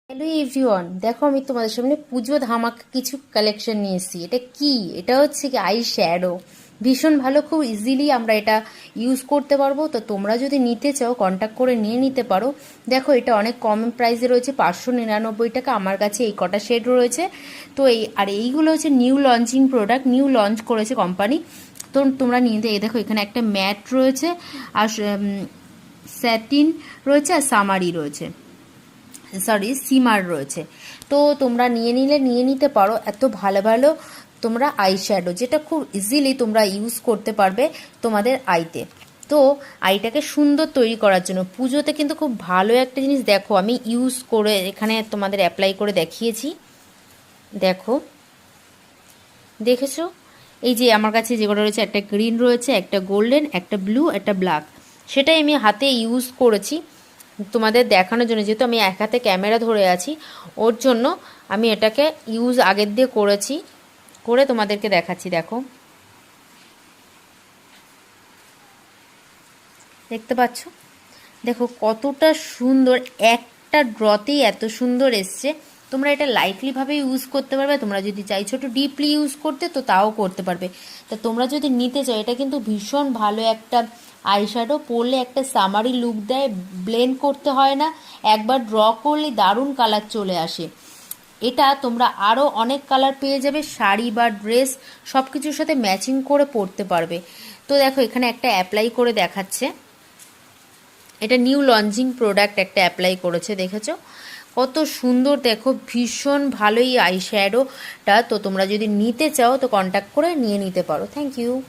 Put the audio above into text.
Hello everyone, দেখো আমি তোমাদের সামনে পুজো ধামাকা কিছু কালেকশন নিয়ে এসেছি। এটা কি? এটা হচ্ছে কি আই শ্যাডো। ভীষণ ভালো, খুব ইজিলি আমরা এটা ইউজ করতে পারবো। তো তোমরা যদি নিতে চাও কন্ট্যাক্ট করে নিয়ে নিতে পারো। দেখো এটা অনেক কম প্রাইসে রয়েছে, 599 টাকা। আমার কাছে এই কটা শেড রয়েছে। তো এইগুলো হচ্ছে new launching product, new launch করেছে কোম্পানি। তো তোমরা নিতে, এই দেখো এখানে একটা ম্যাট রয়েছে, আর স্যাটিন রয়েছে, আর সামারি রয়েছে, সিমার রয়েছে। তো তোমরা নিয়ে নিতে পারো। এত ভালো ভালো তোমরা আই শ্যাডো, যেটা খুব ইজিলি তোমরা ইউজ করতে পারবে তোমাদের আইতে। তো আইটাকে সুন্দর তৈরি করার জন্য পুজোতে কিন্তু খুব ভালো একটা জিনিস। দেখো আমি ইউজ করে এখানে তোমাদের অ্যাপ্লাই করে দেখিয়েছি। দেখো, দেখেছো? এই যে আমার কাছে যেগুলো রয়েছে, একটা গ্রিন রয়েছে, একটা গোল্ডেন, একটা ব্লু, একটা ব্ল্যাক। সেটাই আমি হাতে ইউজ করেছি তোমাদের দেখানোর জন্য। যেহেতু আমি এক হাতে ক্যামেরা ধরে আছি, ওর জন্য আমি এটাকে ইউজ আগের দিয়ে করেছি, করে তোমাদেরকে দেখাচ্ছি। দেখো, দেখতে পাচ্ছ? দেখো কতটা সুন্দর, একটা ড্রতেই এত সুন্দর এসছে। তোমরা এটা লাইটলিভাবে ইউজ করতে পারবে। তোমরা যদি চাইছো একটু ডিপলি ইউজ করতে, তো তাও করতে পারবে। তা তোমরা যদি নিতে চাও, এটা কিন্তু ভীষণ ভালো একটা আইশ্যাডো। পরলে একটা সামারি লুক দেয়, ব্লেন্ড করতে হয় না, একবার ড্র করলে দারুণ কালার চলে আসে। এটা তোমরা আরও অনেক কালার পেয়ে যাবে, শাড়ি বা ড্রেস সব কিছুর সাথে ম্যাচিং করে পরতে পারবে। তো দেখো এখানে একটা অ্যাপ্লাই করে দেখাচ্ছে। এটা নিউ লঞ্চিং প্রোডাক্ট একটা অ্যাপ্লাই করেছে, দেখেছো কত সুন্দর? দেখো ভীষণ ভালোই আই শ্যাডোটা। তো তোমরা যদি নিতে চাও তো কন্ট্যাক্ট করে নিয়ে নিতে পারো। Thank you.